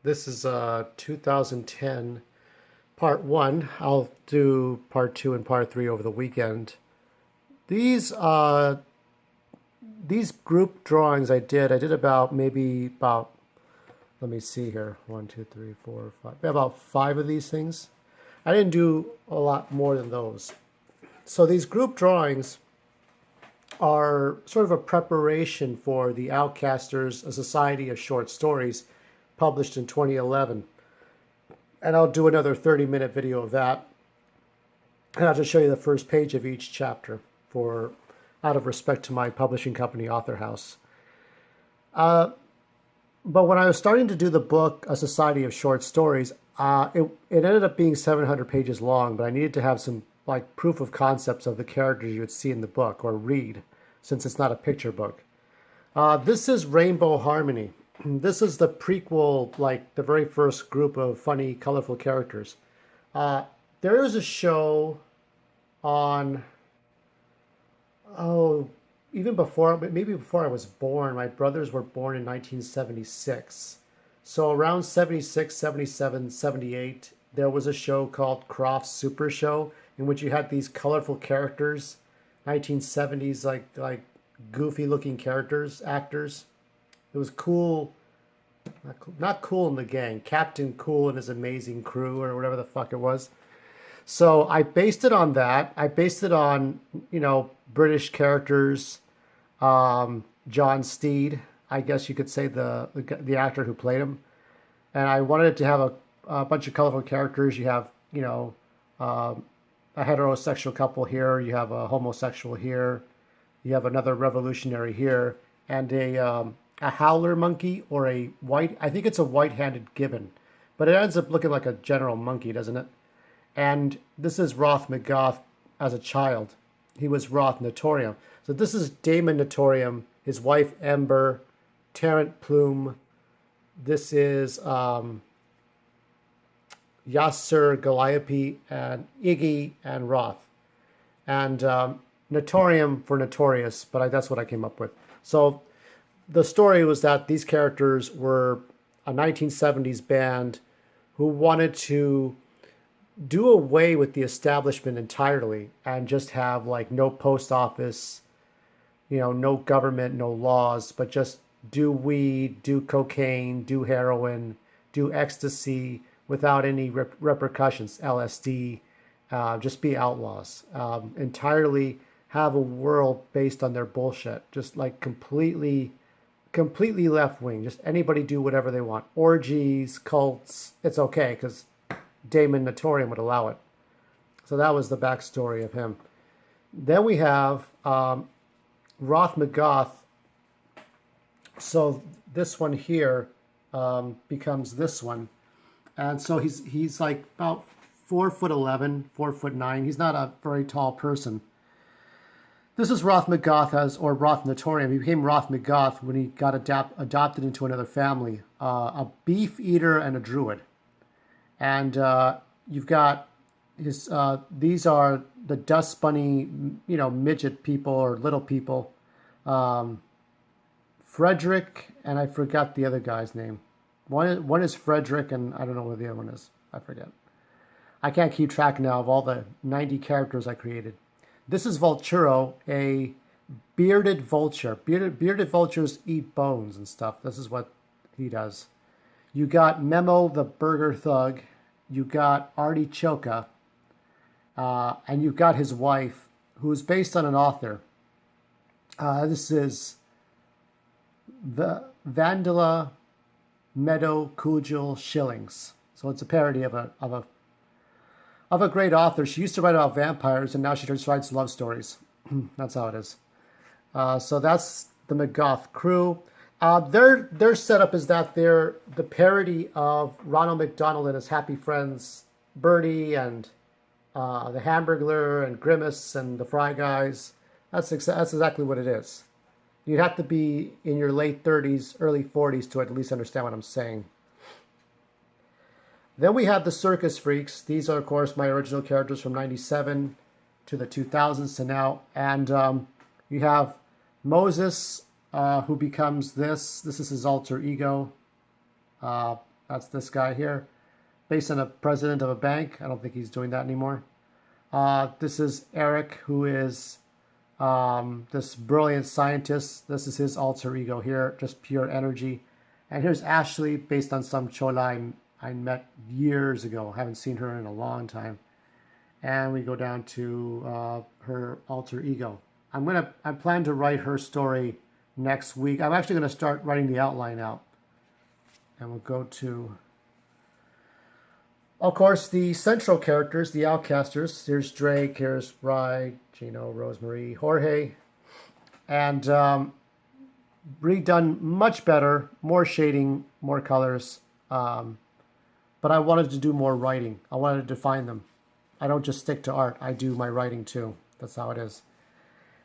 This is 2010 part one. I'll do part two and part three over the weekend. These uh, these group drawings I did about maybe about, let me see here, one, two, three, four, five, about five of these things. I didn't do a lot more than those. So these group drawings are sort of a preparation for the Outcasters, a society of short stories, published in 2011. And I'll do another 30-minute video of that. And I'll just show you the first page of each chapter for out of respect to my publishing company, Author House. But when I was starting to do the book, A Society of Short Stories, it ended up being 700 pages long, but I needed to have some like proof of concepts of the characters you would see in the book or read, since it's not a picture book. This is Rainbow Harmony. This is the prequel, like the very first group of funny, colorful characters. There is a show on, oh, even before, maybe before I was born. My brothers were born in 1976. So around 76, 77, 78, there was a show called Croft's Super Show, in which you had these colorful characters, 1970s, like goofy looking characters, actors. It was cool, not Cool in the Gang, Captain Cool and his amazing crew, or whatever the fuck it was. So I based it on that. I based it on, British characters. John Steed, I guess you could say the actor who played him. And I wanted it to have a bunch of colorful characters. You have, a heterosexual couple here. You have a homosexual here. You have another revolutionary here. And a howler monkey or a white, I think it's a white-handed gibbon. But it ends up looking like a general monkey, doesn't it? And this is Roth McGoth as a child. He was Roth Notorium. So this is Damon Notorium, his wife Ember, Tarrant Plume. This is Yasser Galliope and Iggy and Roth. And Notorium for notorious, but that's what I came up with. So the story was that these characters were a 1970s band who wanted to do away with the establishment entirely and just have like no post office, no government, no laws, but just do weed, do cocaine, do heroin, do ecstasy without any repercussions, LSD, just be outlaws, entirely have a world based on their bullshit, just like completely left wing, just anybody do whatever they want, orgies, cults, it's okay because Damon Notorium would allow it. So that was the backstory of him. Then we have Roth McGoth. So this one here becomes this one. And so he's like about 4'11", 4'9". He's not a very tall person. This is Roth McGoth or Roth Notorium. He became Roth McGoth when he got adopted into another family, a beef eater and a druid. And you've got his. These are the dust bunny, midget people or little people. Frederick, and I forgot the other guy's name. One is Frederick, and I don't know what the other one is. I forget. I can't keep track now of all the 90 characters I created. This is Vulturo, a bearded vulture. Bearded vultures eat bones and stuff. This is what he does. You got Memo the Burger Thug. You got Artichoka. And you've got his wife, who is based on an author. This is the Vandala Meadow Cudgel Shillings. So it's a parody of a great author. She used to write about vampires, and now she just writes love stories. That's how it is. So that's the McGoth crew. Their setup is that they're the parody of Ronald McDonald and his happy friends, Bertie and the Hamburglar and Grimace and the Fry Guys. That's exactly what it is. You'd have to be in your late 30s, early 40s to at least understand what I'm saying. Then we have the Circus Freaks. These are, of course, my original characters from 97 to the 2000s to now. And you have Moses, who becomes this. This is his alter ego. That's this guy here, based on a president of a bank. I don't think he's doing that anymore. This is Eric, who is this brilliant scientist. This is his alter ego here, just pure energy. And here's Ashley, based on some chola I met years ago. Haven't seen her in a long time. And we go down to her alter ego. I plan to write her story next week. I'm actually going to start writing the outline out. And we'll go to, of course, the central characters, the Outcasters. Here's Drake, here's Rye, Gino, Rosemary, Jorge. And redone much better, more shading, more colors. But I wanted to do more writing. I wanted to define them. I don't just stick to art. I do my writing too. That's how it is.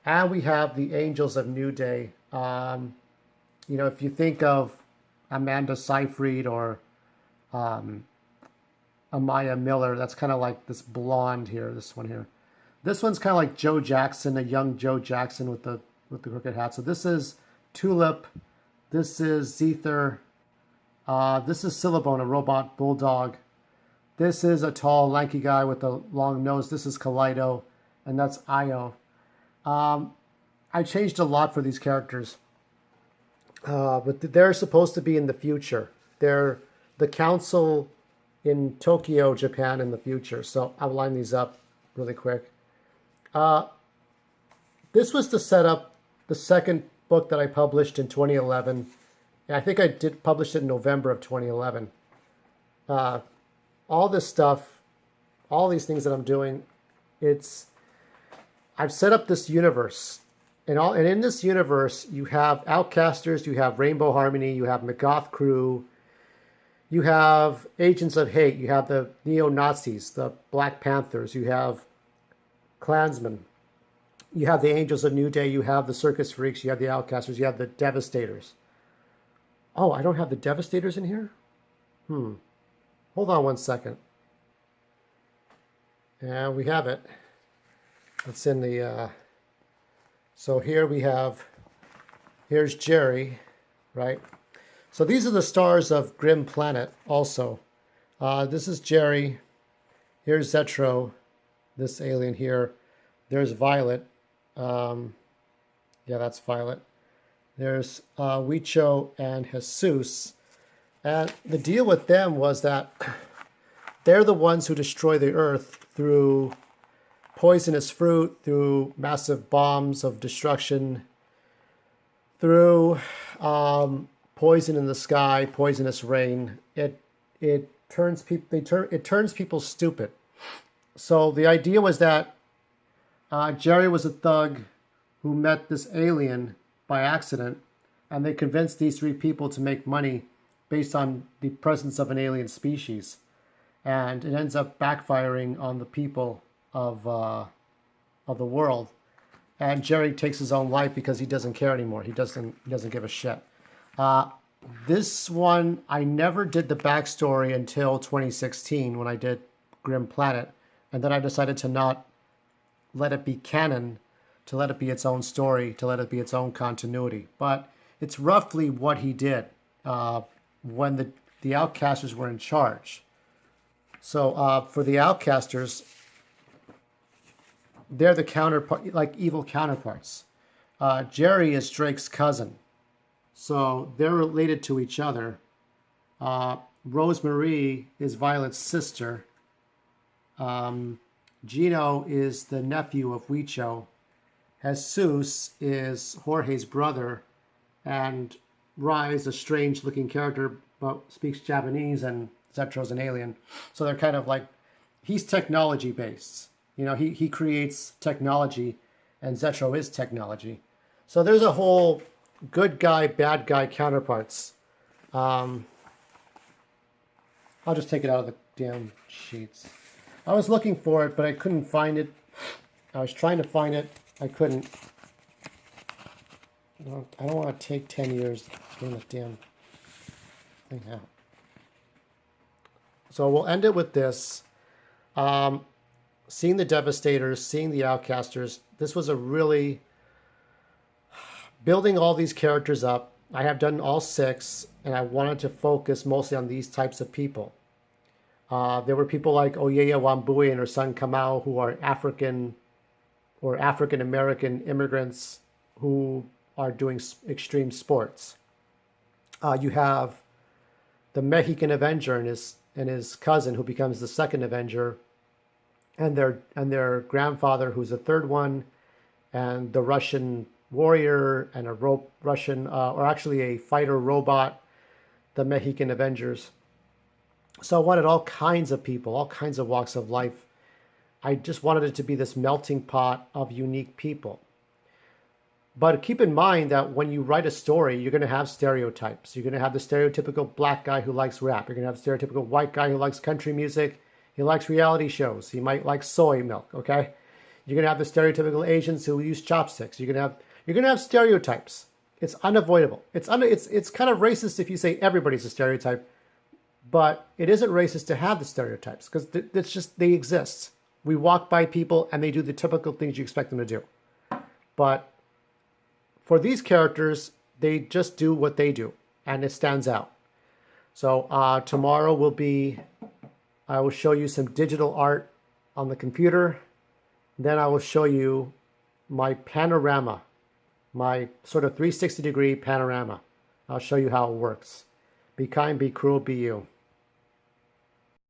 And we have the Angels of New Day. If you think of Amanda Seyfried or Amaya Miller, that's kind of like this blonde here, this one here. This one's kind of like Joe Jackson, a young Joe Jackson with the crooked hat. So this is Tulip, this is Zether, this is Syllabone, a robot bulldog. This is a tall, lanky guy with a long nose. This is Kaleido, and that's Io. I changed a lot for these characters. But they're supposed to be in the future. They're the council in Tokyo, Japan in the future. So I'll line these up really quick. This was to set up the second book that I published in 2011. And I think I did publish it in November of 2011. All this stuff, all these things that I'm doing, I've set up this universe. And in this universe, you have Outcasters, you have Rainbow Harmony, you have McGoth Crew, you have Agents of Hate, you have the Neo-Nazis, the Black Panthers, you have Klansmen, you have the Angels of New Day, you have the Circus Freaks, you have the Outcasters, you have the Devastators. Oh, I don't have the Devastators in here? Hold on one second. Yeah, we have it. It's in the... So here here's Jerry, right? So these are the stars of Grim Planet also. This is Jerry. Here's Zetro, this alien here. There's Violet. Yeah, that's Violet. There's Huicho and Jesus. And the deal with them was that they're the ones who destroy the Earth through poisonous fruit, through massive bombs of destruction, through poison in the sky, poisonous rain. It turns people stupid. So the idea was that Jerry was a thug who met this alien by accident, and they convinced these three people to make money based on the presence of an alien species, and it ends up backfiring on the people of the world. And Jerry takes his own life because he doesn't care anymore. He doesn't give a shit. This one, I never did the backstory until 2016 when I did Grim Planet, and then I decided to not let it be canon, to let it be its own story, to let it be its own continuity. But it's roughly what he did when the Outcasters were in charge. So for the Outcasters, they're the counterpart, like evil counterparts. Jerry is Drake's cousin, so they're related to each other. Rosemary is Violet's sister. Gino is the nephew of Huicho. Jesus is Jorge's brother, and Rai is a strange-looking character, but speaks Japanese, and Zetro's an alien. So they're kind of like, he's technology-based. You know, he creates technology, and Zetro is technology. So there's a whole good guy, bad guy counterparts. I'll just take it out of the damn sheets. I was looking for it, but I couldn't find it. I was trying to find it. I couldn't. I don't want to take 10 years getting this damn thing out. So we'll end it with this. Seeing the Devastators, seeing the Outcasters. This was a really... building all these characters up, I have done all 6, and I wanted to focus mostly on these types of people. There were people like Oyeye Wambui and her son Kamau, who are African or African American immigrants who are doing extreme sports. You have the Mexican Avenger and his cousin, who becomes the second Avenger, and their grandfather, who's the third one, and the Russian warrior and a Russian or actually a fighter robot, the Mexican Avengers. So I wanted all kinds of people, all kinds of walks of life. I just wanted it to be this melting pot of unique people. But keep in mind that when you write a story, you're going to have stereotypes. You're going to have the stereotypical black guy who likes rap. You're going to have the stereotypical white guy who likes country music. He likes reality shows. He might like soy milk, okay? You're going to have the stereotypical Asians who use chopsticks. You're going to have stereotypes. It's unavoidable. It's kind of racist if you say everybody's a stereotype, but it isn't racist to have the stereotypes because it's just they exist. We walk by people and they do the typical things you expect them to do. But for these characters, they just do what they do, and it stands out. So tomorrow I will show you some digital art on the computer. Then I will show you my panorama, my sort of 360-degree panorama. I'll show you how it works. Be kind, be cruel, be you.